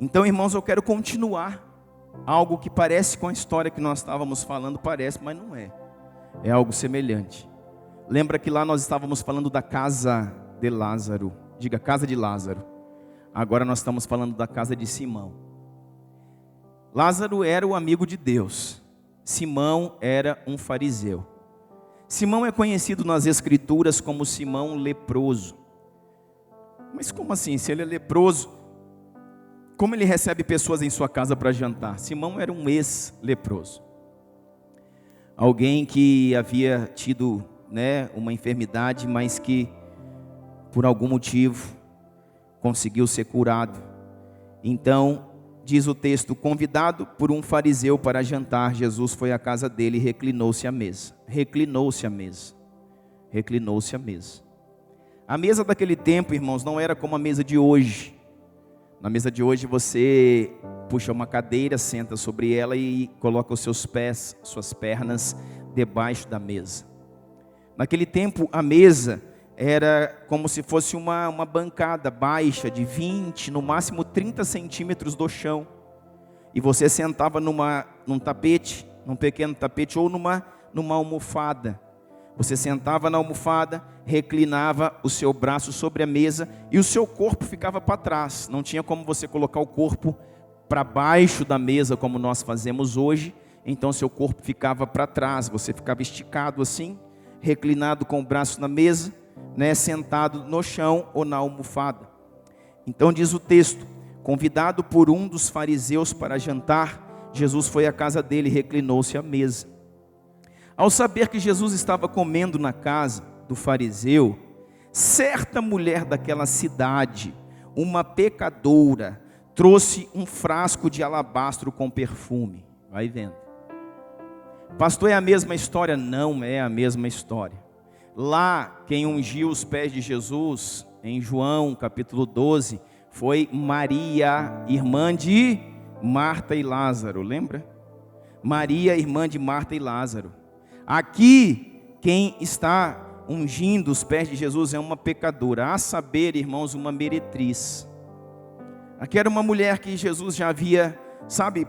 Então, irmãos, eu quero continuar algo que parece com a história que nós estávamos falando, parece, mas não é. É algo semelhante. Lembra que lá nós estávamos falando da casa de Lázaro. Diga, casa de Lázaro. Agora nós estamos falando da casa de Simão. Lázaro era o amigo de Deus. Simão era um fariseu. Simão é conhecido nas escrituras como Simão leproso. Mas como assim? Se ele é leproso, como ele recebe pessoas em sua casa para jantar? Simão era um ex-leproso. Alguém que havia tido, uma enfermidade, mas que por algum motivo conseguiu ser curado. Então, diz o texto, convidado por um fariseu para jantar, Jesus foi à casa dele e reclinou-se à mesa. Reclinou-se à mesa. Reclinou-se à mesa. A mesa daquele tempo, irmãos, não era como a mesa de hoje. Na mesa de hoje você puxa uma cadeira, senta sobre ela e coloca os seus pés, suas pernas debaixo da mesa. Naquele tempo a mesa era como se fosse uma bancada baixa de 20, no máximo 30 centímetros do chão. E você sentava num tapete, num pequeno tapete ou numa almofada. Você sentava na almofada, reclinava o seu braço sobre a mesa e o seu corpo ficava para trás. Não tinha como você colocar o corpo para baixo da mesa como nós fazemos hoje. Então seu corpo ficava para trás, você ficava esticado assim, reclinado com o braço na mesa, sentado no chão ou na almofada. Então diz o texto, convidado por um dos fariseus para jantar, Jesus foi à casa dele e reclinou-se à mesa. Ao saber que Jesus estava comendo na casa do fariseu, certa mulher daquela cidade, uma pecadora, trouxe um frasco de alabastro com perfume. Vai vendo. Pastor, é a mesma história? Não é a mesma história. Lá, quem ungiu os pés de Jesus, em João capítulo 12, foi Maria, irmã de Marta e Lázaro, lembra? Maria, irmã de Marta e Lázaro. Aqui, quem está ungindo os pés de Jesus é uma pecadora, a saber, irmãos, uma meretriz. Aqui era uma mulher que Jesus já havia,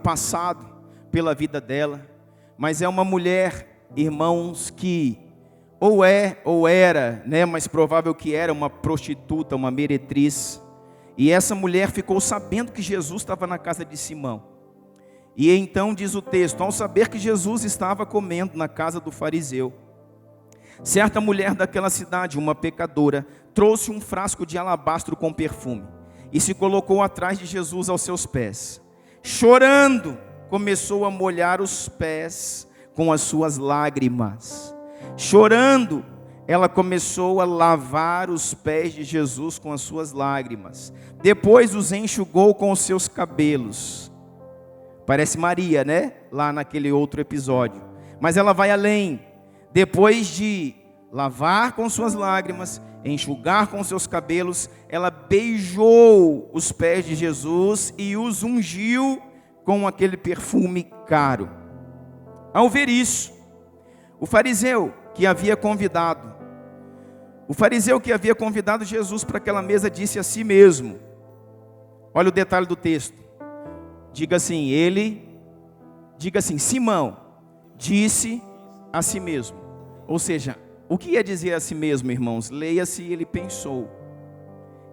passado pela vida dela, mas é uma mulher, irmãos, que ou era, mais provável que era uma prostituta, uma meretriz. E essa mulher ficou sabendo que Jesus estava na casa de Simão. E então diz o texto, ao saber que Jesus estava comendo na casa do fariseu, certa mulher daquela cidade, uma pecadora, trouxe um frasco de alabastro com perfume e se colocou atrás de Jesus aos seus pés. Chorando, começou a molhar os pés com as suas lágrimas. Chorando, ela começou a lavar os pés de Jesus com as suas lágrimas. Depois os enxugou com os seus cabelos. Parece Maria, lá naquele outro episódio. Mas ela vai além. Depois de lavar com suas lágrimas, enxugar com seus cabelos, ela beijou os pés de Jesus e os ungiu com aquele perfume caro. Ao ver isso, o fariseu que havia convidado Jesus para aquela mesa disse a si mesmo, olha o detalhe do texto, diga assim, Simão disse a si mesmo. Ou seja, o que ia dizer a si mesmo, irmãos? Leia-se, ele pensou.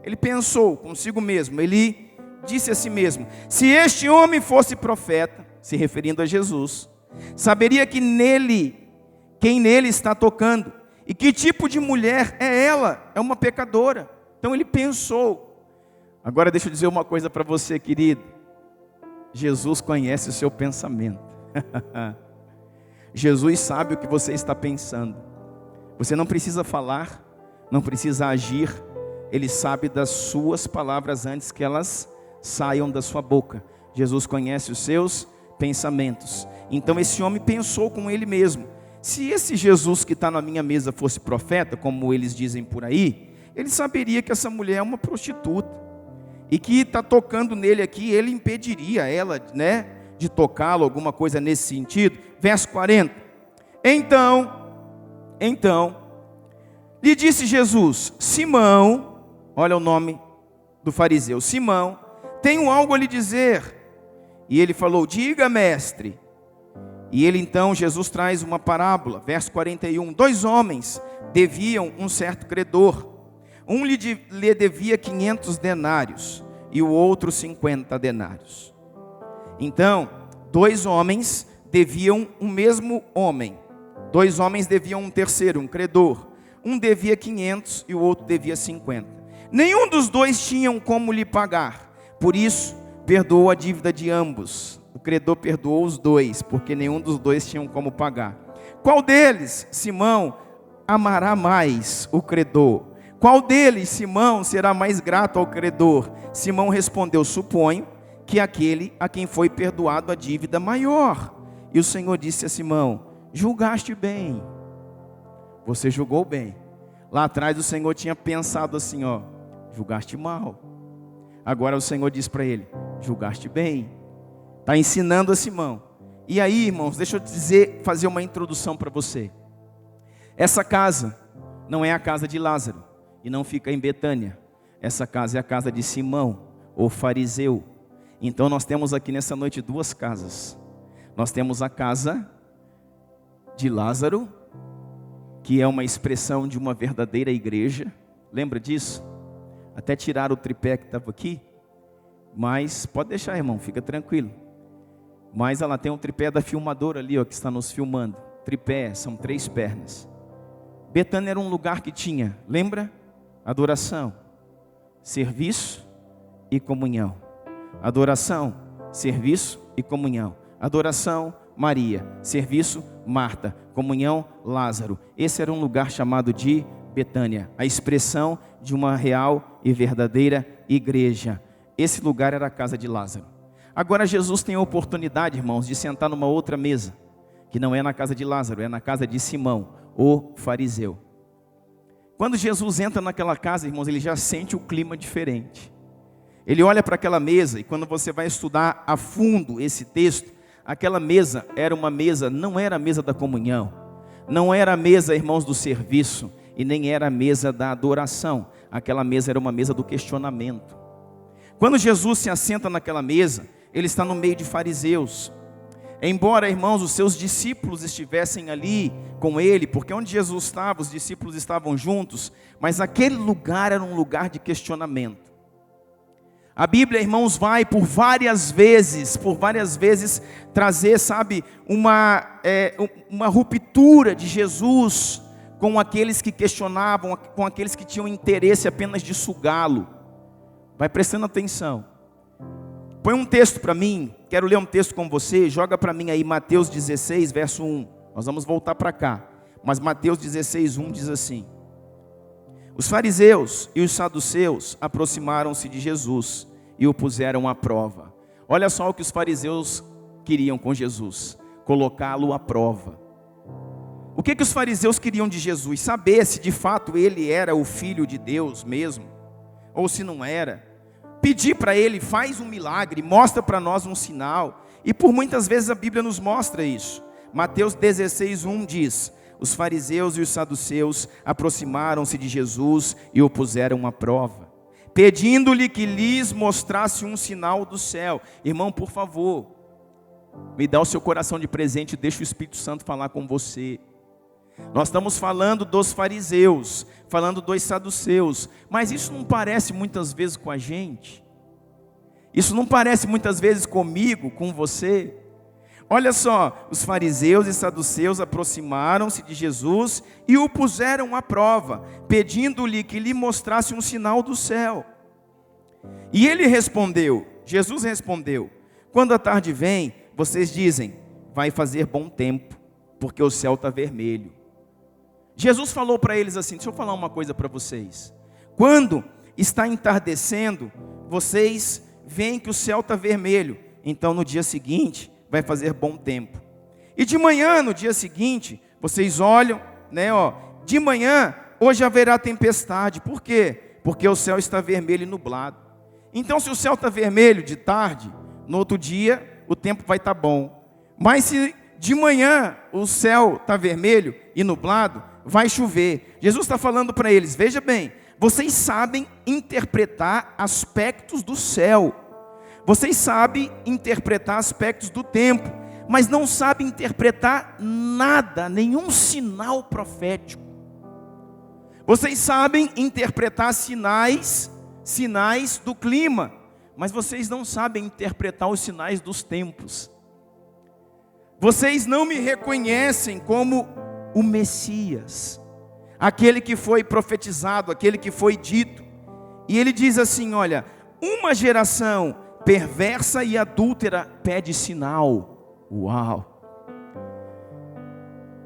Ele pensou consigo mesmo, ele disse a si mesmo, se este homem fosse profeta, se referindo a Jesus, saberia quem nele está tocando, e que tipo de mulher é ela, é uma pecadora. Então ele pensou. Agora deixa eu dizer uma coisa para você, querido, Jesus conhece o seu pensamento. Jesus sabe o que você está pensando. Você não precisa falar, não precisa agir. Ele sabe das suas palavras antes que elas saiam da sua boca. Jesus conhece os seus pensamentos. Então esse homem pensou com ele mesmo, se esse Jesus que está na minha mesa fosse profeta, como eles dizem por aí, ele saberia que essa mulher é uma prostituta. E que está tocando nele aqui, ele impediria ela, de tocá-lo, alguma coisa nesse sentido. Verso 40. Então, lhe disse Jesus, Simão, olha o nome do fariseu, Simão, tenho algo a lhe dizer. E ele falou: diga, mestre. E ele então, Jesus traz uma parábola, verso 41. 2 homens deviam um certo credor. Um lhe devia 500 denários e o outro 50 denários. Então, 2 homens deviam um mesmo homem. 2 homens deviam um terceiro, um credor. Um devia 500 e o outro devia 50. Nenhum dos dois tinham como lhe pagar. Por isso, perdoou a dívida de ambos. O credor perdoou os 2, porque nenhum dos dois tinham como pagar. Qual deles, Simão, amará mais o credor? Qual deles, Simão, será mais grato ao credor? Simão respondeu: suponho que aquele a quem foi perdoado a dívida maior. E o Senhor disse a Simão: julgaste bem. Você julgou bem. Lá atrás o Senhor tinha pensado assim, julgaste mal. Agora o Senhor diz para ele: julgaste bem. Está ensinando a Simão. E aí, irmãos, deixa eu fazer uma introdução para você. Essa casa não é a casa de Lázaro e não fica em Betânia. Essa casa é a casa de Simão, o fariseu. Então nós temos aqui nessa noite 2 casas. Nós temos a casa de Lázaro, que é uma expressão de uma verdadeira igreja. Lembra disso? Até tiraram o tripé que estava aqui. Mas pode deixar, irmão, fica tranquilo. Mas ela tem um tripé da filmadora ali, que está nos filmando. Tripé, são 3 pernas. Betânia era um lugar que tinha, lembra? Adoração, serviço e comunhão. Adoração, serviço e comunhão. Adoração, Maria. Serviço, Marta. Comunhão, Lázaro. Esse era um lugar chamado de Betânia, a expressão de uma real e verdadeira igreja. Esse lugar era a casa de Lázaro. Agora Jesus tem a oportunidade, irmãos, de sentar numa outra mesa, que não é na casa de Lázaro, é na casa de Simão, o fariseu. Quando Jesus entra naquela casa, irmãos, ele já sente o clima diferente. Ele olha para aquela mesa, e quando você vai estudar a fundo esse texto, aquela mesa era uma mesa, não era a mesa da comunhão, não era a mesa, irmãos, do serviço, e nem era a mesa da adoração. Aquela mesa era uma mesa do questionamento. Quando Jesus se assenta naquela mesa, ele está no meio de fariseus. Embora, irmãos, os seus discípulos estivessem ali com ele, porque onde Jesus estava, os discípulos estavam juntos, mas aquele lugar era um lugar de questionamento. A Bíblia, irmãos, vai por várias vezes trazer, uma ruptura de Jesus com aqueles que questionavam, com aqueles que tinham interesse apenas de sugá-lo. Vai prestando atenção. Põe um texto para mim, quero ler um texto com você, joga para mim aí Mateus 16, verso 1. Nós vamos voltar para cá, mas Mateus 16, 1 diz assim: os fariseus e os saduceus aproximaram-se de Jesus e o puseram à prova. Olha só o que os fariseus queriam com Jesus: colocá-lo à prova. O que os fariseus queriam de Jesus? Saber se de fato ele era o Filho de Deus mesmo, ou se não era. Pedir para ele: faz um milagre, mostra para nós um sinal. E por muitas vezes a Bíblia nos mostra isso. Mateus 16, 1 diz: os fariseus e os saduceus aproximaram-se de Jesus e o puseram à prova, pedindo-lhe que lhes mostrasse um sinal do céu. Irmão, por favor, me dá o seu coração de presente, deixa o Espírito Santo falar com você. Nós estamos falando dos fariseus, falando dos saduceus, mas isso não parece muitas vezes com a gente? Isso não parece muitas vezes comigo, com você? Olha só, os fariseus e saduceus aproximaram-se de Jesus e o puseram à prova, pedindo-lhe que lhe mostrasse um sinal do céu. E ele respondeu, Jesus respondeu: quando a tarde vem, vocês dizem, vai fazer bom tempo, porque o céu está vermelho. Jesus falou para eles assim: deixa eu falar uma coisa para vocês. Quando está entardecendo, vocês veem que o céu está vermelho. Então no dia seguinte vai fazer bom tempo. E de manhã, no dia seguinte, vocês olham, de manhã, hoje haverá tempestade. Por quê? Porque o céu está vermelho e nublado. Então se o céu está vermelho de tarde, no outro dia o tempo vai estar bom. Mas se de manhã o céu está vermelho e nublado, vai chover. Jesus está falando para eles: veja bem, vocês sabem interpretar aspectos do céu, Vocês sabem interpretar aspectos do tempo, mas não sabem interpretar nada, nenhum sinal profético. Vocês sabem interpretar sinais do clima, mas vocês não sabem interpretar os sinais dos tempos. Vocês não me reconhecem como o Messias, aquele que foi profetizado, aquele que foi dito. E ele diz assim, olha, uma geração perversa e adúltera pede sinal. Uau!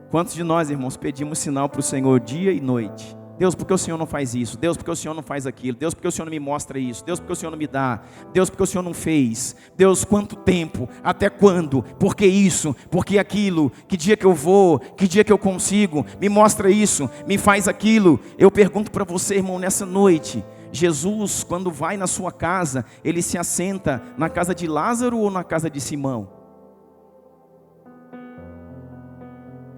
Quantos de nós, irmãos, pedimos sinal para o Senhor dia e noite? Deus, por que o Senhor não faz isso? Deus, por que o Senhor não faz aquilo? Deus, por que o Senhor não me mostra isso? Deus, por que o Senhor não me dá? Deus, por que o Senhor não fez? Deus, quanto tempo? Até quando? Por que isso? Por que aquilo? Que dia que eu vou? Que dia que eu consigo? Me mostra isso, me faz aquilo. Eu pergunto para você, irmão, nessa noite, Jesus, quando vai na sua casa, ele se assenta na casa de Lázaro ou na casa de Simão?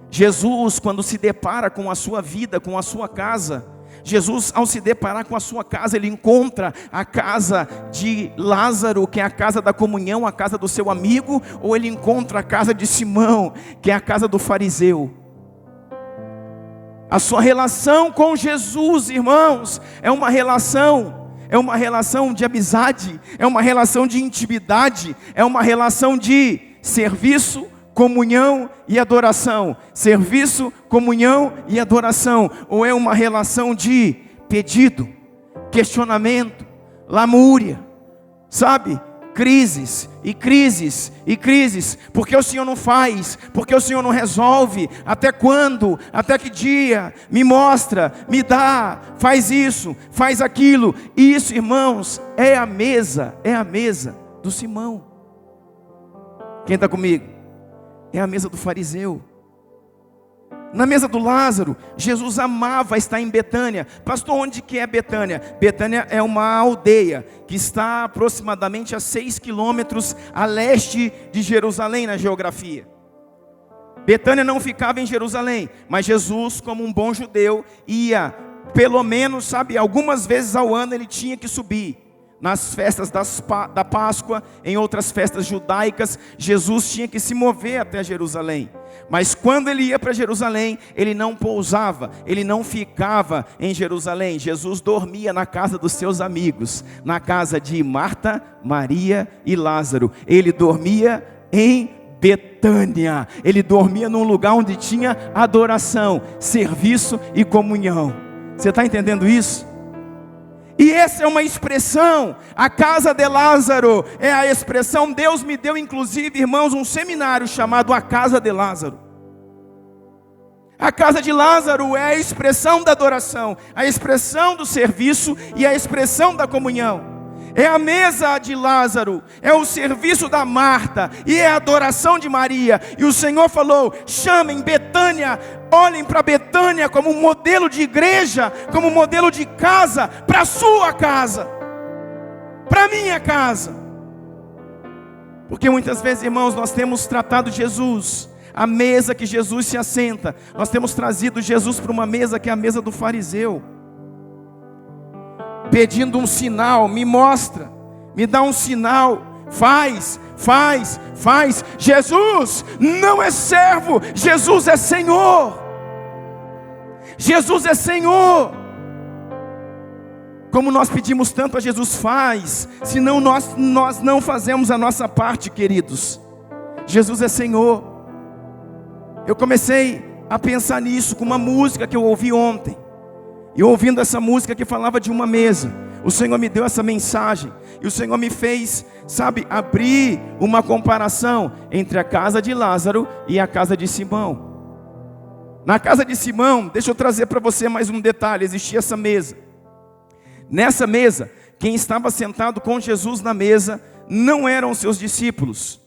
Jesus, quando se depara com a sua vida, com a sua casa, Jesus, ao se deparar com a sua casa, ele encontra a casa de Lázaro, que é a casa da comunhão, a casa do seu amigo, ou ele encontra a casa de Simão, que é a casa do fariseu? A sua relação com Jesus, irmãos, é uma relação de amizade, é uma relação de intimidade, é uma relação de serviço, comunhão e adoração. Serviço, comunhão e adoração. Ou é uma relação de pedido, questionamento, lamúria, sabe? Crises e crises e crises. Por que o Senhor não faz? Por que o Senhor não resolve? Até quando? Até que dia? Me mostra, me dá, faz isso, faz aquilo. E isso, irmãos, é a mesa do Simão. Quem está comigo? É a mesa do fariseu. Na mesa do Lázaro, Jesus amava estar em Betânia. Pastor, onde que é Betânia? Betânia é uma aldeia que está aproximadamente a 6 quilômetros a leste de Jerusalém na geografia. Betânia não ficava em Jerusalém, mas Jesus, como um bom judeu, ia pelo menos, algumas vezes ao ano ele tinha que subir. Nas festas da Páscoa, em outras festas judaicas, Jesus tinha que se mover até Jerusalém. Mas quando ele ia para Jerusalém, ele não pousava, ele não ficava em Jerusalém. Jesus dormia na casa dos seus amigos, na casa de Marta, Maria e Lázaro. Ele dormia em Betânia. Ele dormia num lugar onde tinha adoração, serviço e comunhão. Você está entendendo isso? E essa é uma expressão, a casa de Lázaro é a expressão. Deus me deu inclusive, irmãos, um seminário chamado a casa de Lázaro. A casa de Lázaro é a expressão da adoração, a expressão do serviço e a expressão da comunhão. É a mesa de Lázaro, é o serviço da Marta e é a adoração de Maria. E o Senhor falou, chamem Betânia, olhem para Betânia como um modelo de igreja, como um modelo de casa, para a sua casa, para a minha casa. Porque muitas vezes, irmãos, nós temos tratado Jesus, a mesa que Jesus se assenta, nós temos trazido Jesus para uma mesa que é a mesa do fariseu, pedindo um sinal, me mostra, me dá um sinal, faz. Jesus não é servo, Jesus é Senhor. Jesus é Senhor. Como nós pedimos tanto a Jesus, faz, senão nós não fazemos a nossa parte, queridos. Jesus é Senhor. Eu comecei a pensar nisso com uma música que eu ouvi ontem. E ouvindo essa música que falava de uma mesa, o Senhor me deu essa mensagem. E o Senhor me fez, abrir uma comparação entre a casa de Lázaro e a casa de Simão. Na casa de Simão, deixa eu trazer para você mais um detalhe, existia essa mesa. Nessa mesa, quem estava sentado com Jesus na mesa, não eram seus discípulos.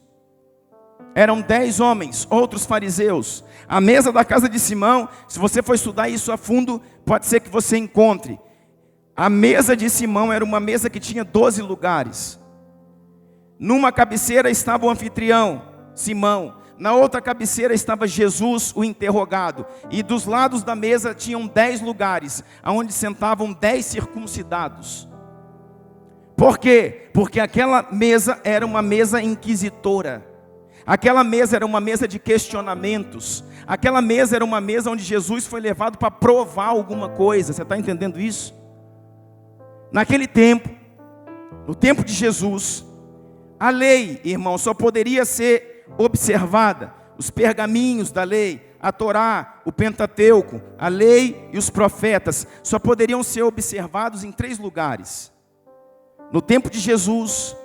Eram 10 homens, outros fariseus. A mesa da casa de Simão, se você for estudar isso a fundo, pode ser que você encontre. A mesa de Simão era uma mesa que tinha 12 lugares. Numa cabeceira estava o anfitrião, Simão. Na outra cabeceira estava Jesus, o interrogado. E dos lados da mesa tinham 10 lugares, onde sentavam 10 circuncidados. Por quê? Porque aquela mesa era uma mesa inquisitora. Aquela mesa era uma mesa de questionamentos. Aquela mesa era uma mesa onde Jesus foi levado para provar alguma coisa. Você está entendendo isso? Naquele tempo, no tempo de Jesus, a lei, irmão, só poderia ser observada. Os pergaminhos da lei, a Torá, o Pentateuco, a lei e os profetas, só poderiam ser observados em 3 lugares. No tempo de Jesus,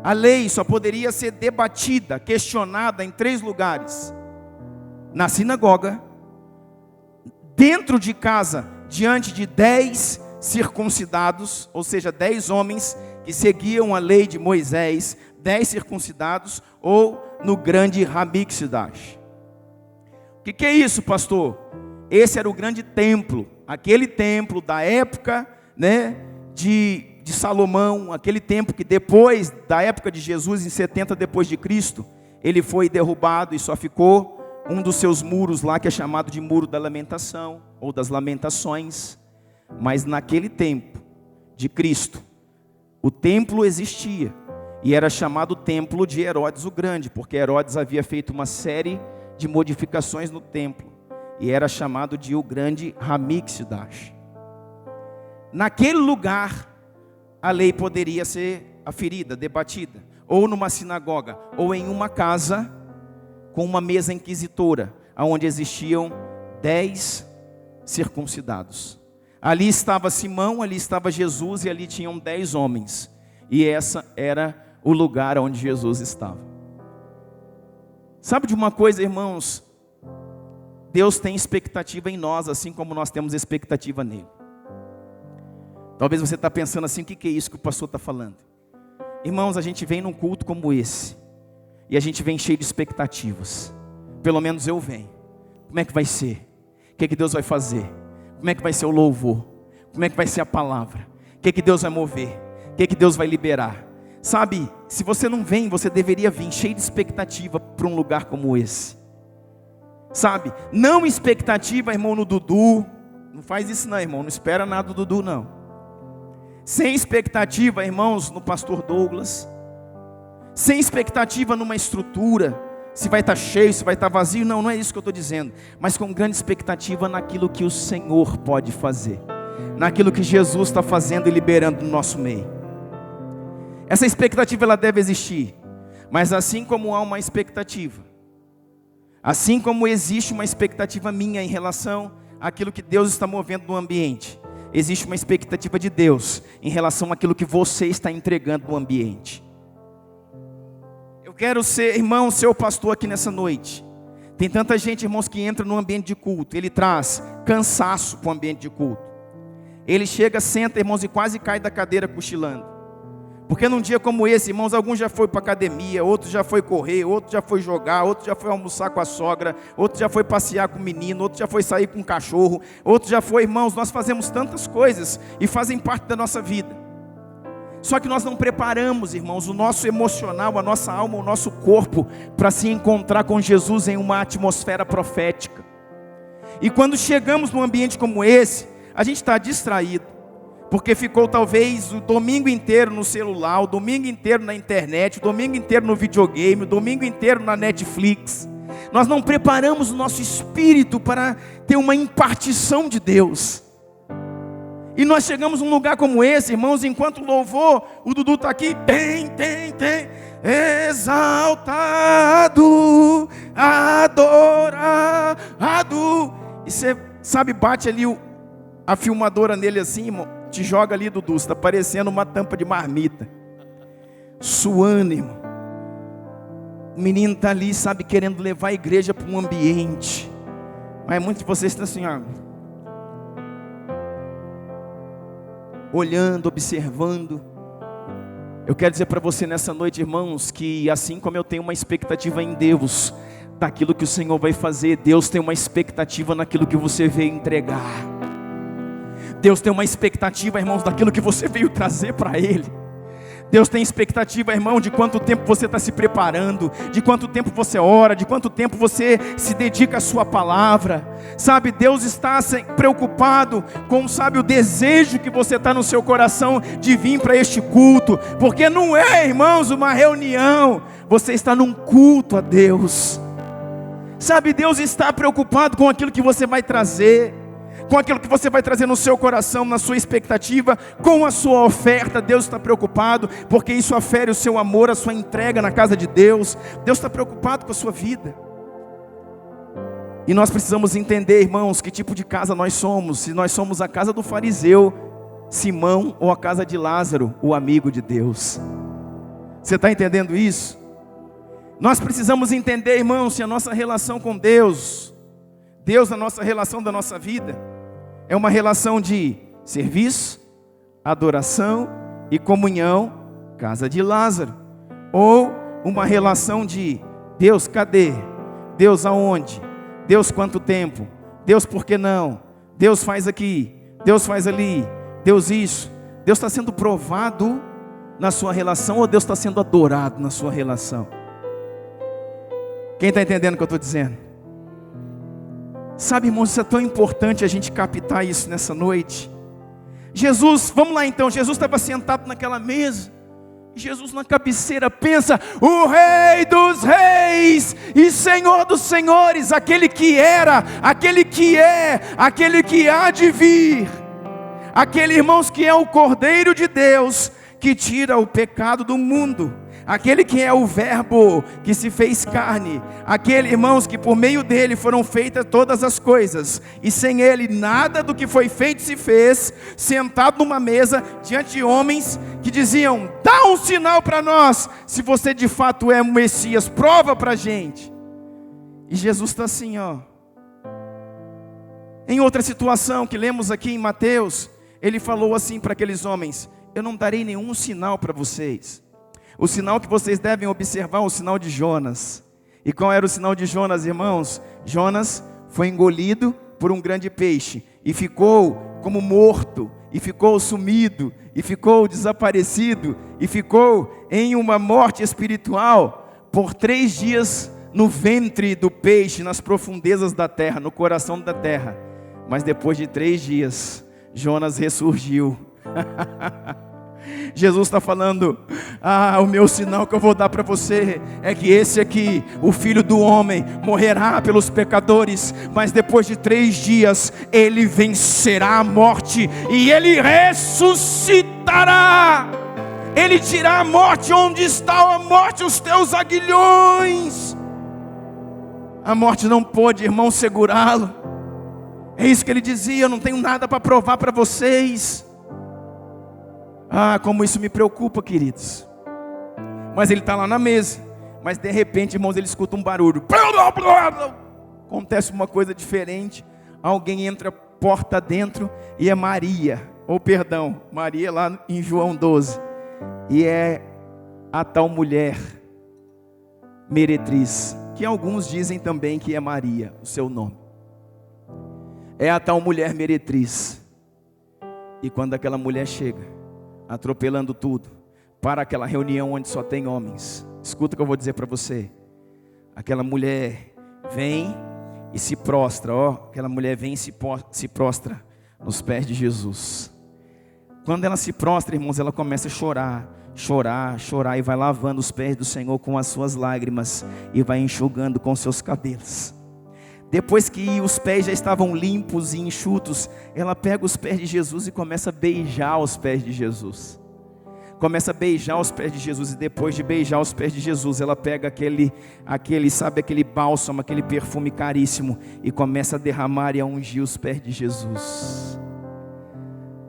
a lei só poderia ser debatida, questionada em 3 lugares: na sinagoga, dentro de casa, diante de 10 circuncidados, ou seja, 10 homens que seguiam a lei de Moisés, 10 circuncidados, ou no grande Hamikdash. O que é isso, pastor? Esse era o grande templo, aquele templo da época, né, de Salomão, aquele templo que depois da época de Jesus, em 70 depois de Cristo, ele foi derrubado e só ficou um dos seus muros lá, que é chamado de Muro da Lamentação, ou das Lamentações. Mas naquele tempo de Cristo, o templo existia, e era chamado Templo de Herodes o Grande, porque Herodes havia feito uma série de modificações no templo, e era chamado de o grande Hamikdash. Naquele lugar, a lei poderia ser aferida, debatida, ou numa sinagoga, ou em uma casa com uma mesa inquisitora, onde existiam 10 circuncidados. Ali estava Simão, ali estava Jesus, e ali tinham 10 homens. E essa era o lugar onde Jesus estava. Sabe de uma coisa, irmãos? Deus tem expectativa em nós, assim como nós temos expectativa nele. Talvez você está pensando assim: o que é isso que o pastor está falando? Irmãos, a gente vem num culto como esse, e a gente vem cheio de expectativas. Pelo menos eu venho. Como é que vai ser? O que Deus vai fazer? Como é que vai ser o louvor? Como é que vai ser a palavra? O que Deus vai mover? O que Deus vai liberar? Sabe, se você não vem, você deveria vir cheio de expectativa para um lugar como esse. Sabe, não expectativa, irmão, no Dudu. Não faz isso não, irmão, não espera nada do Dudu não. Sem expectativa, irmãos, no pastor Douglas. Sem expectativa numa estrutura, se vai estar cheio, se vai estar vazio. Não é isso que eu estou dizendo. Mas com grande expectativa naquilo que o Senhor pode fazer, naquilo que Jesus está fazendo e liberando no nosso meio. Essa expectativa, ela deve existir. Mas assim como há uma expectativa, assim como existe uma expectativa minha em relação àquilo que Deus está movendo no ambiente, existe uma expectativa de Deus em relação àquilo que você está entregando no ambiente. Eu quero ser, irmão, seu pastor aqui nessa noite. Tem tanta gente, irmãos, que entra no ambiente de culto, ele traz cansaço para o ambiente de culto. Ele chega, senta, irmãos, e quase cai da cadeira cochilando. Porque num dia como esse, irmãos, alguns já foi para academia, outros já foi correr, outros já foi jogar, outros já foi almoçar com a sogra, outros já foi passear com o menino, outros já foi sair com o cachorro, outros já foi, irmãos, nós fazemos tantas coisas e fazem parte da nossa vida. Só que nós não preparamos, irmãos, o nosso emocional, a nossa alma, o nosso corpo para se encontrar com Jesus em uma atmosfera profética. E quando chegamos num ambiente como esse, a gente está distraído, porque ficou talvez o domingo inteiro no celular, o domingo inteiro na internet, o domingo inteiro no videogame, o domingo inteiro na Netflix. Nós não preparamos o nosso espírito para ter uma impartição de Deus. E nós chegamos num lugar como esse, irmãos, enquanto o louvor, o Dudu está aqui, tem, exaltado, adorado. E você, sabe, bate ali a filmadora nele assim, irmão. Te joga ali, Dudu, está parecendo uma tampa de marmita, suando, irmão. O menino está ali, sabe, querendo levar a igreja para um ambiente, mas muitos de vocês estão assim, ó, olhando, observando. Eu quero dizer para você nessa noite, irmãos, que assim como eu tenho uma expectativa em Deus, daquilo que o Senhor vai fazer, Deus tem uma expectativa naquilo que você veio entregar. Deus tem uma expectativa, irmãos, daquilo que você veio trazer para Ele. Deus tem expectativa, irmão, de quanto tempo você está se preparando, de quanto tempo você ora, de quanto tempo você se dedica à sua palavra. Sabe, Deus está preocupado com, sabe, o desejo que você está no seu coração de vir para este culto. Porque não é, irmãos, uma reunião. Você está num culto a Deus. Sabe, Deus está preocupado com aquilo que você vai trazer, com aquilo que você vai trazer no seu coração, na sua expectativa, com a sua oferta. Deus está preocupado, porque isso afere o seu amor, a sua entrega na casa de Deus. Deus está preocupado com a sua vida. E nós precisamos entender, irmãos, que tipo de casa nós somos. Se nós somos a casa do fariseu Simão, ou a casa de Lázaro, o amigo de Deus. Você está entendendo isso? Nós precisamos entender, irmãos, se a nossa relação com Deus, a nossa relação da nossa vida, é uma relação de serviço, adoração e comunhão, casa de Lázaro. Ou uma relação de Deus, cadê? Deus aonde? Deus quanto tempo? Deus por que não? Deus faz aqui, Deus faz ali, Deus isso. Deus está sendo provado na sua relação, ou Deus está sendo adorado na sua relação? Quem está entendendo o que eu estou dizendo? Sabe, irmãos, isso é tão importante a gente captar isso nessa noite. Jesus, vamos lá então, Jesus estava sentado naquela mesa. Jesus na cabeceira pensa: o Rei dos Reis e Senhor dos Senhores, aquele que era, aquele que é, aquele que há de vir, aquele, irmãos, que é o Cordeiro de Deus, que tira o pecado do mundo, aquele que é o Verbo que se fez carne, aquele, irmãos, que por meio dele foram feitas todas as coisas, e sem ele nada do que foi feito se fez, sentado numa mesa diante de homens que diziam: dá um sinal para nós, se você de fato é o Messias, prova para a gente. E Jesus está assim, ó. Em outra situação que lemos aqui em Mateus, ele falou assim para aqueles homens: eu não darei nenhum sinal para vocês. O sinal que vocês devem observar é o sinal de Jonas. E qual era o sinal de Jonas, irmãos? Jonas foi engolido por um grande peixe e ficou como morto, e ficou sumido, e ficou desaparecido, e ficou em uma morte espiritual por 3 dias no ventre do peixe, nas profundezas da terra, no coração da terra. Mas depois de 3 dias, Jonas ressurgiu. Jesus está falando: o meu sinal que eu vou dar para você é que esse aqui, o Filho do Homem, morrerá pelos pecadores, mas depois de 3 dias, ele vencerá a morte, e ele ressuscitará. Ele tirará a morte. Onde está a morte? Os teus aguilhões. A morte não pôde, irmão, segurá-lo. É isso que ele dizia: eu não tenho nada para provar para vocês. Como isso me preocupa, queridos. Mas ele está lá na mesa. Mas de repente, irmãos, ele escuta um barulho. Acontece uma coisa diferente. Alguém entra porta dentro, e é Maria. Maria lá em João 12. E é a tal mulher meretriz, que alguns dizem também que é Maria, o seu nome. É a tal mulher meretriz. E quando aquela mulher chega, atropelando tudo, para aquela reunião onde só tem homens, escuta o que eu vou dizer para você. Aquela mulher vem e se prostra, aquela mulher vem e se prostra nos pés de Jesus. Quando ela se prostra, irmãos, ela começa a chorar, e vai lavando os pés do Senhor com as suas lágrimas, e vai enxugando com seus cabelos. Depois que os pés já estavam limpos e enxutos, ela pega os pés de Jesus e começa a beijar os pés de Jesus. Começa a beijar os pés de Jesus, e depois de beijar os pés de Jesus, ela pega aquele bálsamo, aquele perfume caríssimo, e começa a derramar e a ungir os pés de Jesus.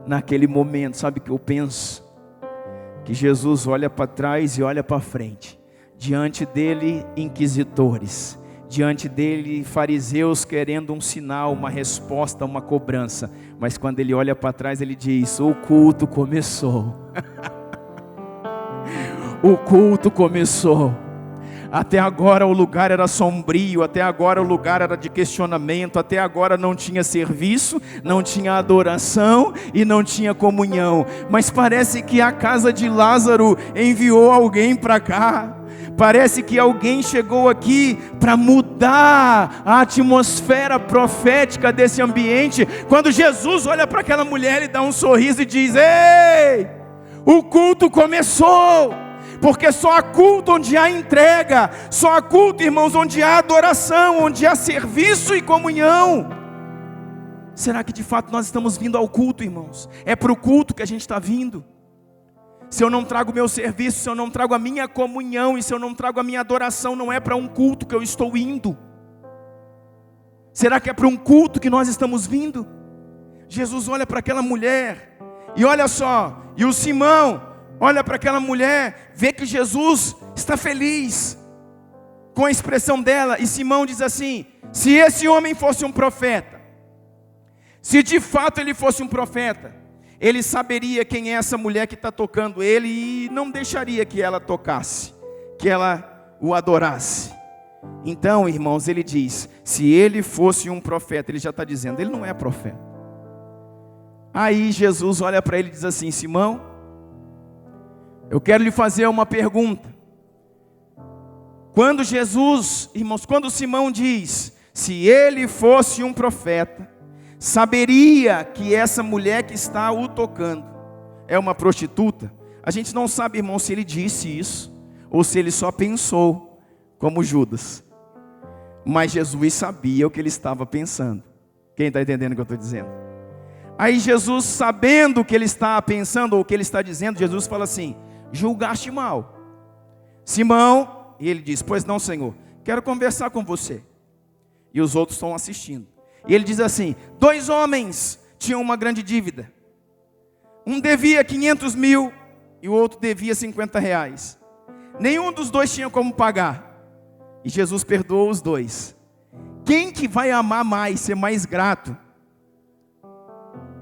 Naquele momento, sabe o que eu penso? Que Jesus olha para trás e olha para frente. Diante dele, inquisitores. Diante dele, fariseus querendo um sinal, uma resposta, uma cobrança. Mas quando ele olha para trás, ele diz: o culto começou. O culto começou. Até agora o lugar era sombrio, até agora o lugar era de questionamento, até agora não tinha serviço, não tinha adoração e não tinha comunhão. Mas parece que a casa de Lázaro enviou alguém para cá. Parece que alguém chegou aqui para mudar a atmosfera profética desse ambiente. Quando Jesus olha para aquela mulher, ele dá um sorriso e diz: ei, o culto começou. Porque só há culto onde há entrega, só há culto, irmãos, onde há adoração, onde há serviço e comunhão. Será que de fato nós estamos vindo ao culto, irmãos? É para o culto que a gente está vindo? Se eu não trago o meu serviço, se eu não trago a minha comunhão e se eu não trago a minha adoração, não é para um culto que eu estou indo. Será que é para um culto que nós estamos vindo? Jesus olha para aquela mulher e olha só, e o Simão olha para aquela mulher, vê que Jesus está feliz com a expressão dela, e Simão diz assim: se esse homem fosse um profeta, se de fato ele fosse um profeta, ele saberia quem é essa mulher que está tocando ele e não deixaria que ela tocasse, que ela o adorasse. Então, irmãos, ele diz, se ele fosse um profeta, ele já está dizendo, ele não é profeta. Aí Jesus olha para ele e diz assim: Simão, eu quero lhe fazer uma pergunta. Quando Jesus, irmãos, quando Simão diz, se ele fosse um profeta, saberia que essa mulher que está o tocando é uma prostituta. A gente não sabe, irmão, se ele disse isso ou se ele só pensou como Judas. Mas Jesus sabia o que ele estava pensando. Quem está entendendo o que eu estou dizendo? Aí Jesus, sabendo o que ele está pensando ou o que ele está dizendo, Jesus fala assim: julgaste mal, Simão. E ele diz: pois não, Senhor, quero conversar com você. E os outros estão assistindo. E ele diz assim: 2 homens tinham uma grande dívida. Um devia 500 mil e o outro devia 50 reais. Nenhum dos dois tinha como pagar. E Jesus perdoou os dois. Quem que vai amar mais, ser mais grato?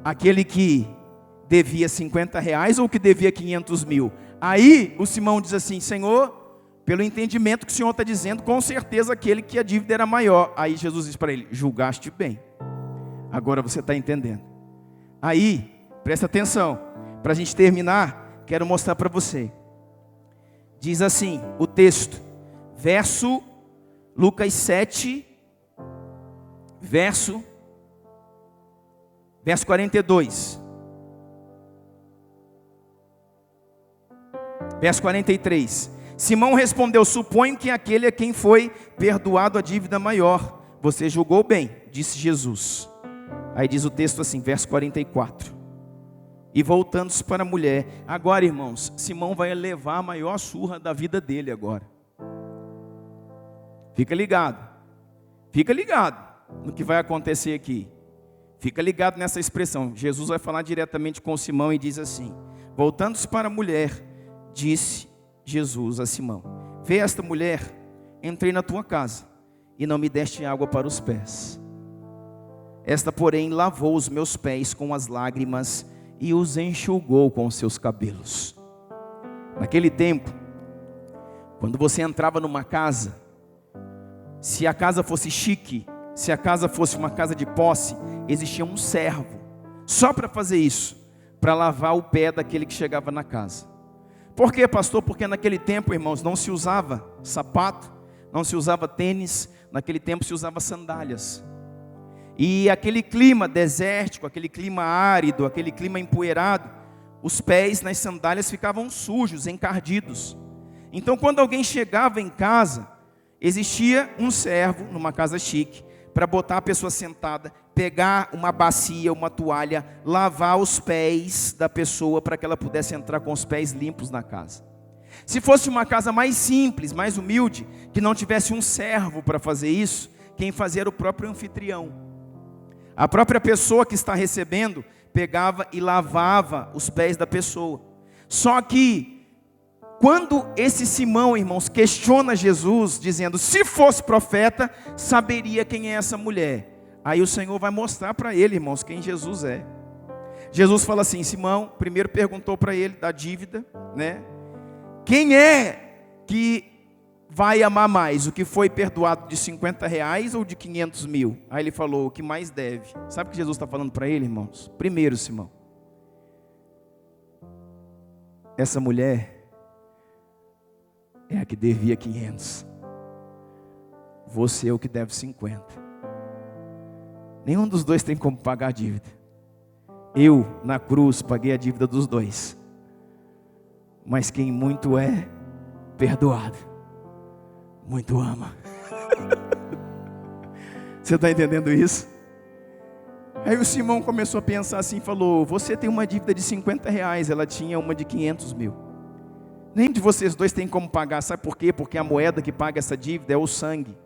Aquele que devia 50 reais ou que devia 500 mil? Aí o Simão diz assim: Senhor, pelo entendimento que o Senhor está dizendo, com certeza aquele que a dívida era maior. Aí Jesus diz para ele: julgaste bem, agora você está entendendo. Aí, presta atenção, para a gente terminar, quero mostrar para você. Diz assim o texto, Lucas 7, verso 42. Verso 43. Simão respondeu: suponho que aquele a quem foi perdoado a dívida maior. Você julgou bem, disse Jesus. Aí diz o texto assim, verso 44. E voltando-se para a mulher. Agora, irmãos, Simão vai levar a maior surra da vida dele agora. Fica ligado. Fica ligado no que vai acontecer aqui. Fica ligado nessa expressão. Jesus vai falar diretamente com Simão e diz assim: voltando-se para a mulher, disse Jesus a Simão: vê esta mulher, entrei na tua casa e não me deste água para os pés. Esta, porém, lavou os meus pés com as lágrimas e os enxugou com os seus cabelos. Naquele tempo, quando você entrava numa casa, se a casa fosse chique, se a casa fosse uma casa de posse, existia um servo só para fazer isso, para lavar o pé daquele que chegava na casa. Por quê, pastor? Porque naquele tempo, irmãos, não se usava sapato, não se usava tênis, naquele tempo se usava sandálias. E aquele clima desértico, aquele clima árido, aquele clima empoeirado, os pés nas sandálias ficavam sujos, encardidos. Então, quando alguém chegava em casa, existia um servo, numa casa chique, para botar a pessoa sentada, pegar uma bacia, uma toalha, lavar os pés da pessoa para que ela pudesse entrar com os pés limpos na casa. Se fosse uma casa mais simples, mais humilde, que não tivesse um servo para fazer isso, quem fazia era o próprio anfitrião. A própria pessoa que está recebendo pegava e lavava os pés da pessoa. Só que quando esse Simão, irmãos, questiona Jesus, dizendo: se fosse profeta, saberia quem é essa mulher. Aí o Senhor vai mostrar para ele, irmãos, quem Jesus é. Jesus fala assim: Simão, primeiro perguntou para ele da dívida, né? Quem é que vai amar mais? O que foi perdoado de 50 reais ou de 500 mil? Aí ele falou, o que mais deve. Sabe o que Jesus está falando para ele, irmãos? Primeiro, Simão, essa mulher é a que devia 500. Você é o que deve 50. Nenhum dos dois tem como pagar a dívida. Eu, na cruz, paguei a dívida dos dois. Mas quem muito é perdoado, muito ama. Você está entendendo isso? Aí o Simão começou a pensar assim, falou, você tem uma dívida de 50 reais, ela tinha uma de 500 mil. Nem de vocês dois tem como pagar, sabe por quê? Porque a moeda que paga essa dívida é o sangue.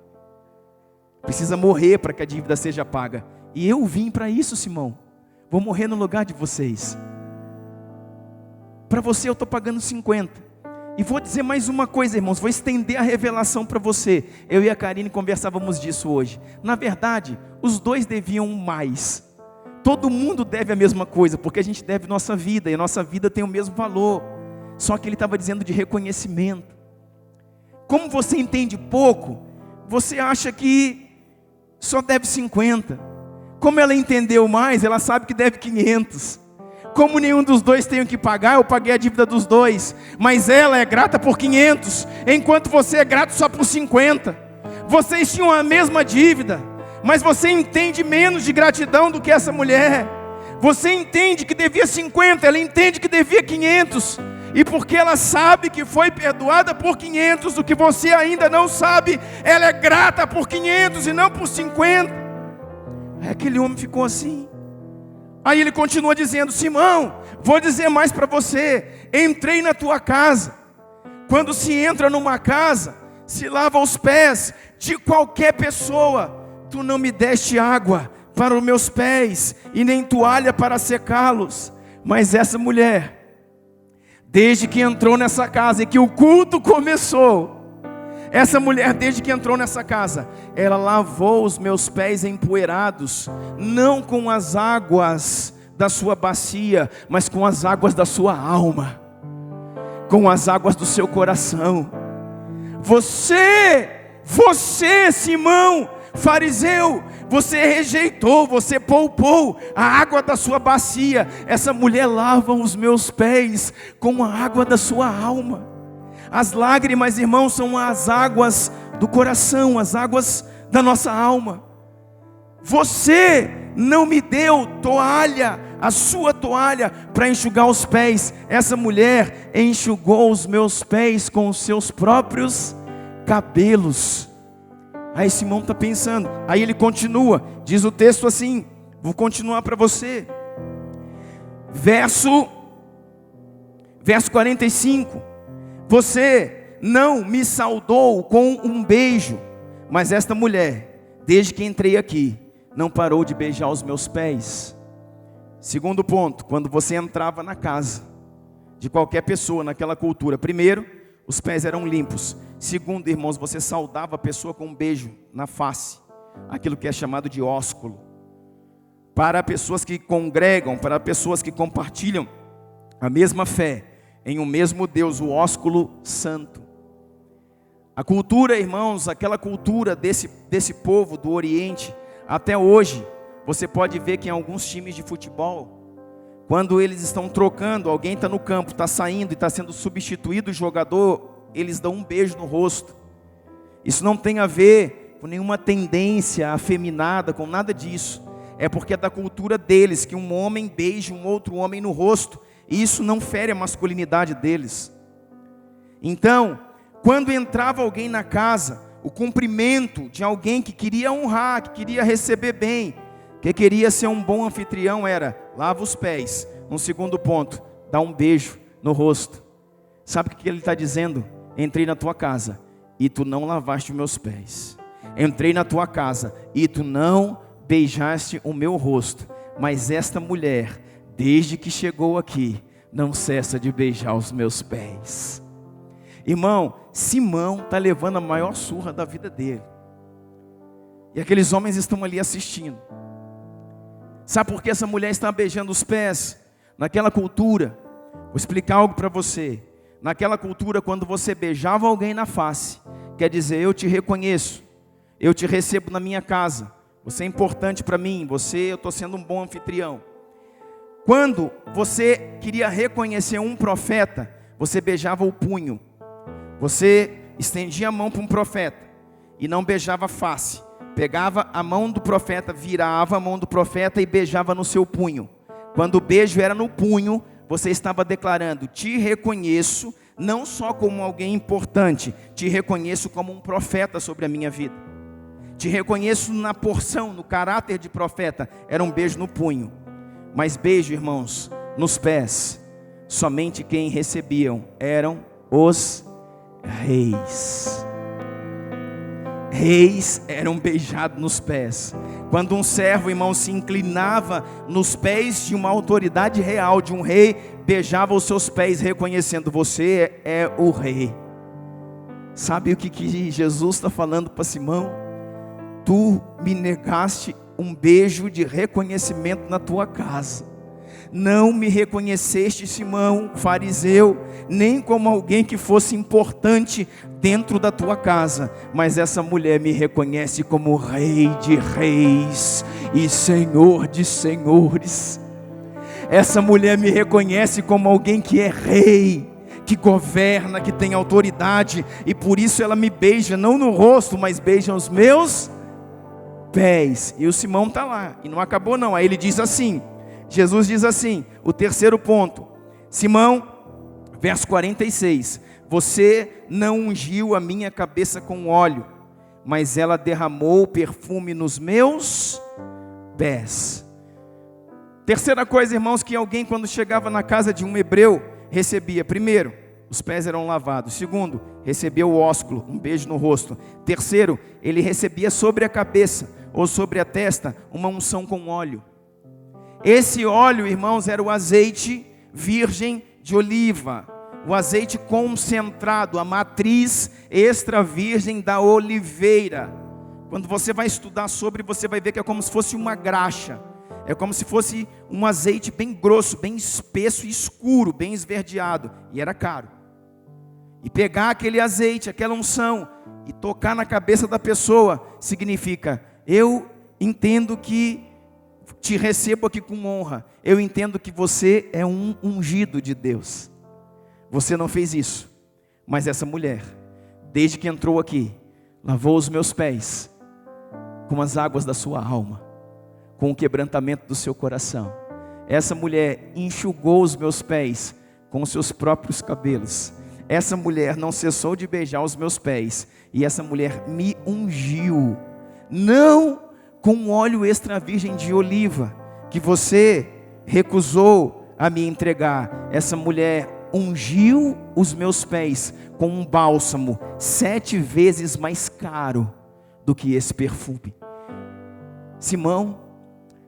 Precisa morrer para que a dívida seja paga. E eu vim para isso, Simão. Vou morrer no lugar de vocês. Para você eu estou pagando 50. E vou dizer mais uma coisa, irmãos, vou estender a revelação para você. Eu e a Karine conversávamos disso hoje. Na verdade, os dois deviam mais. Todo mundo deve a mesma coisa, porque a gente deve nossa vida, e a nossa vida tem o mesmo valor. Só que ele estava dizendo de reconhecimento. Como você entende pouco, você acha que só deve 50. Como ela entendeu mais, ela sabe que deve 500. Como nenhum dos dois tem o que pagar, eu paguei a dívida dos dois. Mas ela é grata por 500, enquanto você é grato só por 50. Vocês tinham a mesma dívida, mas você entende menos de gratidão do que essa mulher. Você entende que devia 50, ela entende que devia 500. E porque ela sabe que foi perdoada por 500, o que você ainda não sabe, ela é grata por 500 e não por 50. Aí aquele homem ficou assim. Aí ele continua dizendo, Simão, vou dizer mais para você, entrei na tua casa. Quando se entra numa casa, se lava os pés de qualquer pessoa. Tu não me deste água para os meus pés, e nem toalha para secá-los. Mas essa mulher, desde que entrou nessa casa e que o culto começou, essa mulher, desde que entrou nessa casa, ela lavou os meus pés empoeirados, não com as águas da sua bacia, mas com as águas da sua alma, com as águas do seu coração. Você, Simão, fariseu, você rejeitou, você poupou a água da sua bacia. Essa mulher lava os meus pés com a água da sua alma. As lágrimas, irmãos, são as águas do coração, as águas da nossa alma. Você não me deu toalha, a sua toalha, para enxugar os pés. Essa mulher enxugou os meus pés com os seus próprios cabelos. Aí Simão está pensando, aí ele continua, diz o texto assim, vou continuar para você. Verso 45. Você não me saudou com um beijo, mas esta mulher, desde que entrei aqui, não parou de beijar os meus pés. Segundo ponto, quando você entrava na casa de qualquer pessoa naquela cultura, primeiro, os pés eram limpos. Segundo, irmãos, você saudava a pessoa com um beijo na face, aquilo que é chamado de ósculo. Para pessoas que congregam, para pessoas que compartilham a mesma fé, em um mesmo Deus, o ósculo santo. A cultura, irmãos, aquela cultura desse povo do Oriente, até hoje, você pode ver que em alguns times de futebol, quando eles estão trocando, alguém está no campo, está saindo e está sendo substituído o jogador, eles dão um beijo no rosto. Isso não tem a ver com nenhuma tendência afeminada, com nada disso. É porque é da cultura deles, que um homem beije um outro homem no rosto, e isso não fere a masculinidade deles. Então, quando entrava alguém na casa, o cumprimento de alguém que queria honrar, que queria receber bem, que queria ser um bom anfitrião era, lava os pés. No segundo ponto, dá um beijo no rosto. Sabe o que ele está dizendo? Entrei na tua casa e tu não lavaste os meus pés. Entrei na tua casa e tu não beijaste o meu rosto. Mas esta mulher, desde que chegou aqui, não cessa de beijar os meus pés. Irmão, Simão está levando a maior surra da vida dele. E aqueles homens estão ali assistindo. Sabe por que essa mulher está beijando os pés? Naquela cultura, vou explicar algo para você. Naquela cultura, quando você beijava alguém na face, quer dizer, eu te reconheço, eu te recebo na minha casa, você é importante para mim, eu estou sendo um bom anfitrião. Quando você queria reconhecer um profeta, você beijava o punho, você estendia a mão para um profeta e não beijava a face, pegava a mão do profeta, virava a mão do profeta e beijava no seu punho. Quando o beijo era no punho, você estava declarando: te reconheço não só como alguém importante, te reconheço como um profeta sobre a minha vida. Te reconheço na porção, no caráter de profeta. Era um beijo no punho. Mas beijo, irmãos, nos pés, somente quem recebiam eram os reis. Reis eram beijados nos pés. Quando um servo, irmão, se inclinava nos pés de uma autoridade real, de um rei, beijava os seus pés, reconhecendo: você é o rei. Sabe o que Jesus está falando para Simão? Tu me negaste um beijo de reconhecimento na tua casa. Não me reconheceste, Simão, fariseu, nem como alguém que fosse importante dentro da tua casa, mas essa mulher me reconhece como Rei de reis e Senhor de senhores. Essa mulher me reconhece como alguém que é rei, que governa, que tem autoridade, e por isso ela me beija, não no rosto, mas beija os meus pés. E o Simão está lá, e não acabou não. Aí ele diz assim, Jesus diz assim, o terceiro ponto: Simão, verso 46, você não ungiu a minha cabeça com óleo, mas ela derramou perfume nos meus pés. Terceira coisa, irmãos, que alguém quando chegava na casa de um hebreu, recebia: primeiro, os pés eram lavados. Segundo, recebia o ósculo, um beijo no rosto. Terceiro, ele recebia sobre a cabeça ou sobre a testa uma unção com óleo. Esse óleo, irmãos, era o azeite virgem de oliva, o azeite concentrado, a matriz extra virgem da oliveira. Quando você vai estudar sobre, você vai ver que é como se fosse uma graxa. É como se fosse um azeite bem grosso, bem espesso e escuro, bem esverdeado. E era caro. E pegar aquele azeite, aquela unção, e tocar na cabeça da pessoa, significa: eu entendo que te recebo aqui com honra. Eu entendo que você é um ungido de Deus. Você não fez isso. Mas essa mulher, desde que entrou aqui, lavou os meus pés com as águas da sua alma, com o quebrantamento do seu coração. Essa mulher enxugou os meus pés com os seus próprios cabelos. Essa mulher não cessou de beijar os meus pés. E essa mulher me ungiu, não com óleo extra virgem de oliva, que você recusou a me entregar. Essa mulher ungiu os meus pés com um bálsamo 7 vezes mais caro do que esse perfume. Simão,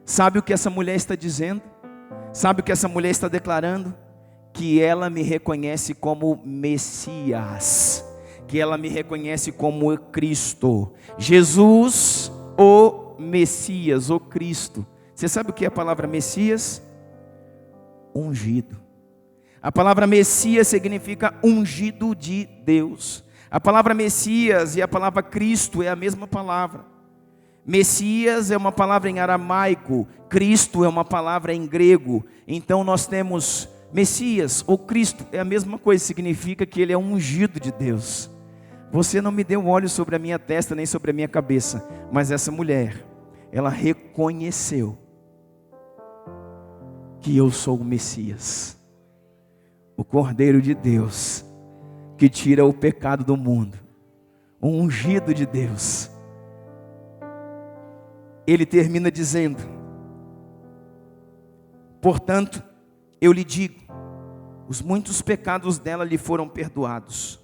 sabe o que essa mulher está dizendo? Sabe o que essa mulher está declarando? Que ela me reconhece como Messias, que ela me reconhece como Cristo, Jesus, o Messias, o Cristo. Você sabe o que é a palavra Messias? Ungido. A palavra Messias significa ungido de Deus. A palavra Messias e a palavra Cristo é a mesma palavra. Messias é uma palavra em aramaico, Cristo é uma palavra em grego. Então nós temos Messias ou Cristo, é a mesma coisa, significa que ele é ungido de Deus. Você não me deu óleo sobre a minha testa nem sobre a minha cabeça, mas essa mulher, ela reconheceu que eu sou o Messias, o Cordeiro de Deus, que tira o pecado do mundo, o ungido de Deus. Ele termina dizendo: portanto, eu lhe digo, os muitos pecados dela lhe foram perdoados,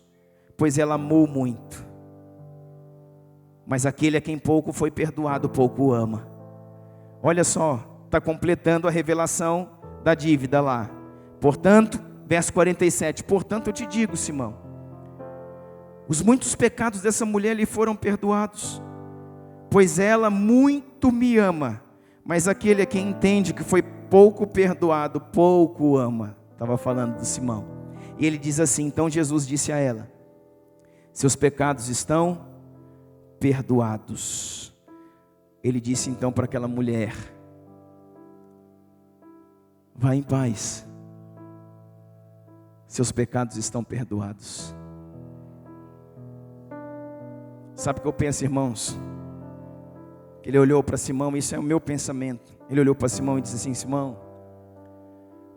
pois ela amou muito. Mas aquele a quem pouco foi perdoado, pouco ama. Olha só, está completando a revelação da dívida lá. Portanto, verso 47, portanto eu te digo, Simão, os muitos pecados dessa mulher lhe foram perdoados, pois ela muito me ama. Mas aquele a quem entende que foi pouco perdoado, pouco ama. Estava falando do Simão. E ele diz assim: então Jesus disse a ela: seus pecados estão perdoados. Ele disse então para aquela mulher: vá em paz, seus pecados estão perdoados. Sabe o que eu penso, irmãos? Ele olhou para Simão, isso é o meu pensamento. Ele olhou para Simão e disse assim: Simão,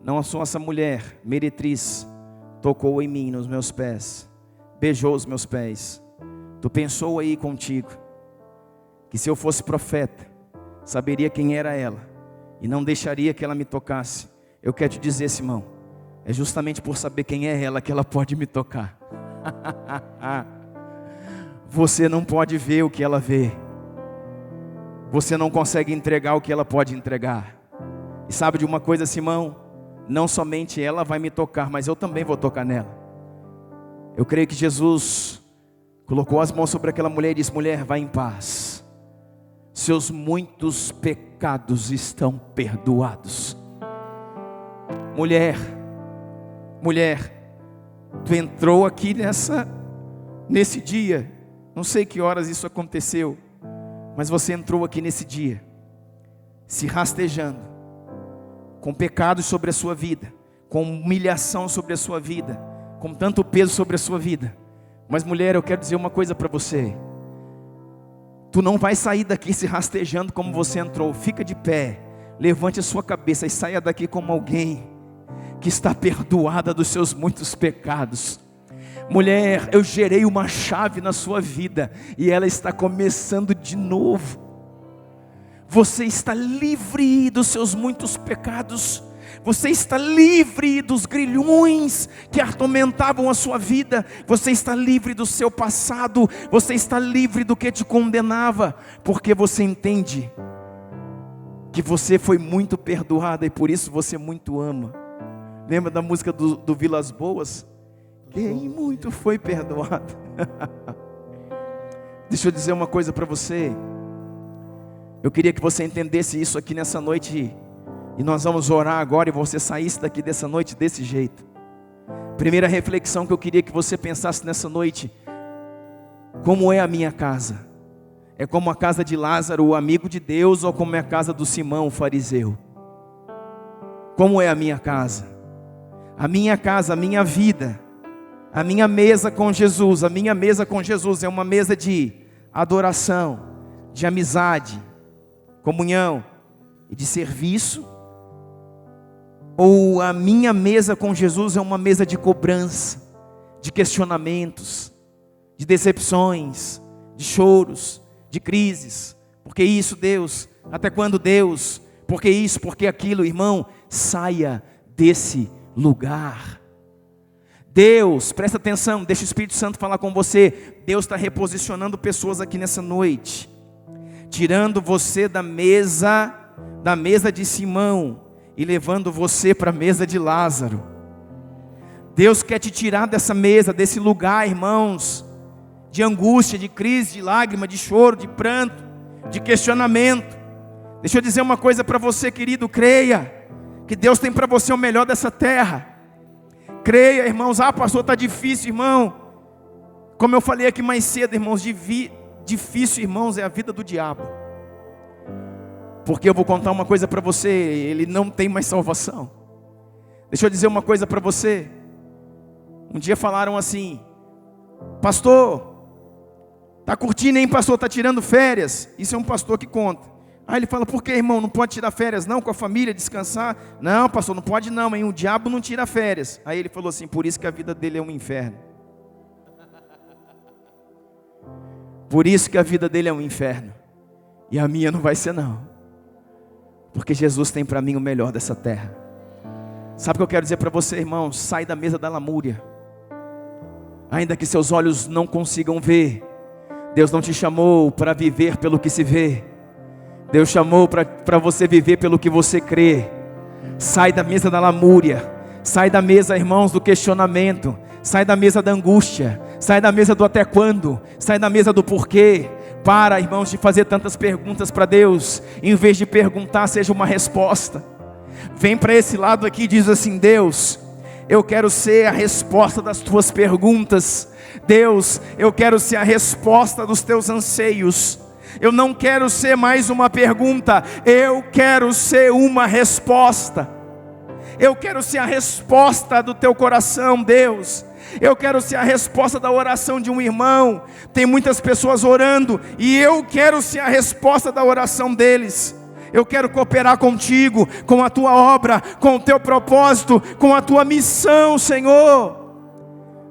não só essa mulher meretriz tocou em mim, nos meus pés, beijou os meus pés. Tu pensou aí contigo que se eu fosse profeta, saberia quem era ela e não deixaria que ela me tocasse. Eu quero te dizer, Simão, é justamente por saber quem é ela que ela pode me tocar. Você não pode ver o que ela vê. Você não consegue entregar o que ela pode entregar. E sabe de uma coisa, Simão? Não somente ela vai me tocar, mas eu também vou tocar nela. Eu creio que Jesus colocou as mãos sobre aquela mulher e disse: mulher, vá em paz, seus muitos pecados estão perdoados. Mulher, tu entrou aqui nesse dia, não sei que horas isso aconteceu, mas você entrou aqui nesse dia, se rastejando, com pecados sobre a sua vida, com humilhação sobre a sua vida, com tanto peso sobre a sua vida. Mas mulher, eu quero dizer uma coisa para você: tu não vai sair daqui se rastejando como você entrou. Fica de pé, levante a sua cabeça e saia daqui como alguém que está perdoada dos seus muitos pecados. Mulher, eu gerei uma chave na sua vida e ela está começando de novo. Você está livre dos seus muitos pecados. Você está livre dos grilhões que atormentavam a sua vida. Você está livre do seu passado. Você está livre do que te condenava, porque você entende que você foi muito perdoada e por isso você muito ama. Lembra da música do Vilas Boas? Quem muito foi perdoado. Deixa eu dizer uma coisa para você. Eu queria que você entendesse isso aqui nessa noite. E nós vamos orar agora e você saísse daqui dessa noite desse jeito. Primeira reflexão que eu queria que você pensasse nessa noite: como é a minha casa? É como a casa de Lázaro, o amigo de Deus, ou como é a casa do Simão, o fariseu? Como é a minha casa? A minha casa, a minha vida, a minha mesa com Jesus. A minha mesa com Jesus é uma mesa de adoração, de amizade, comunhão e de serviço? Ou a minha mesa com Jesus é uma mesa de cobrança, de questionamentos, de decepções, de choros, de crises? Porque isso, Deus? Até quando, Deus? Porque isso, porque aquilo? Irmão, saia desse lugar. Deus, presta atenção, deixa o Espírito Santo falar com você. Deus está reposicionando pessoas aqui nessa noite, tirando você da mesa de Simão e levando você para a mesa de Lázaro. Deus quer te tirar dessa mesa, desse lugar, irmãos, de angústia, de crise, de lágrima, de choro, de pranto, de questionamento. Deixa eu dizer uma coisa para você, querido: creia que Deus tem para você o melhor dessa terra. Creia, irmãos. Pastor, está difícil, irmão. Como eu falei aqui mais cedo, irmãos, difícil, irmãos, é a vida do diabo. Porque eu vou contar uma coisa para você: ele não tem mais salvação. Deixa eu dizer uma coisa para você. Um dia falaram assim: pastor, está curtindo, hein, pastor? Está tirando férias. Isso é um pastor que conta. Aí ele fala: por que, irmão? Não pode tirar férias não, com a família, descansar? Não, pastor, não pode não, hein? O diabo não tira férias. Aí ele falou assim: por isso que a vida dele é um inferno. Por isso que a vida dele é um inferno. E a minha não vai ser não. Porque Jesus tem para mim o melhor dessa terra. Sabe o que eu quero dizer para você, irmão? Sai da mesa da lamúria. Ainda que seus olhos não consigam ver, Deus não te chamou para viver pelo que se vê. Deus chamou para você viver pelo que você crê. Sai da mesa da lamúria. Sai da mesa, irmãos, do questionamento. Sai da mesa da angústia. Sai da mesa do até quando. Sai da mesa do porquê. Para, irmãos, de fazer tantas perguntas para Deus. Em vez de perguntar, seja uma resposta. Vem para esse lado aqui e diz assim: Deus, Eu quero ser a resposta das tuas perguntas. Deus, eu quero ser a resposta dos teus anseios. Eu não quero ser mais uma pergunta, eu quero ser uma resposta. Eu quero ser a resposta do teu coração, Deus. Eu quero ser a resposta da oração de um irmão. Tem muitas pessoas orando e eu quero ser a resposta da oração deles. Eu quero cooperar contigo, com a tua obra, com o teu propósito, com a tua missão, Senhor.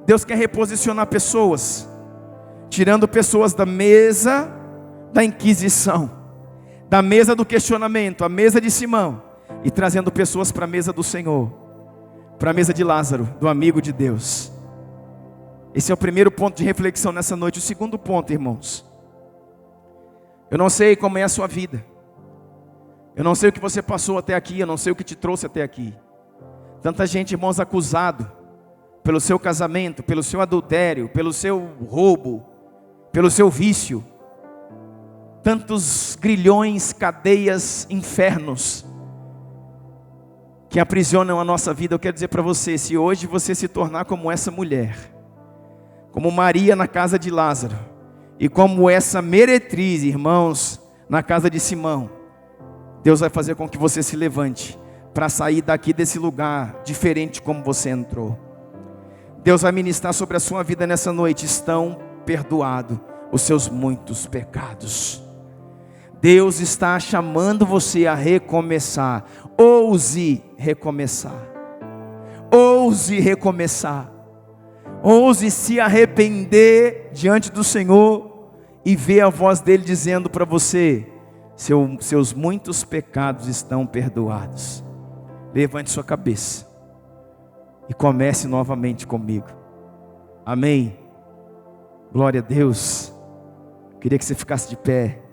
Deus quer reposicionar pessoas, tirando pessoas da mesa da inquisição, da mesa do questionamento, a mesa de Simão, e trazendo pessoas para a mesa do Senhor, para a mesa de Lázaro, do amigo de Deus. Esse é o primeiro ponto de reflexão nessa noite. O segundo ponto, irmãos, eu não sei como é a sua vida, eu não sei o que você passou até aqui, eu não sei o que te trouxe até aqui. Tanta gente, irmãos, acusado pelo seu casamento, pelo seu adultério, pelo seu roubo, pelo seu vício. Tantos grilhões, cadeias, infernos que aprisionam a nossa vida. Eu quero dizer para você, se hoje você se tornar como essa mulher, como Maria na casa de Lázaro, e como essa meretriz, irmãos, na casa de Simão, Deus vai fazer com que você se levante para sair daqui desse lugar diferente como você entrou. Deus vai ministrar sobre a sua vida nessa noite. Estão perdoados os seus muitos pecados. Deus está chamando você a recomeçar. Ouse recomeçar. Ouse recomeçar. Ouse se arrepender diante do Senhor e ver a voz dele dizendo para você: seus muitos pecados estão perdoados. Levante sua cabeça e comece novamente comigo. Amém. Glória a Deus. Queria que você ficasse de pé.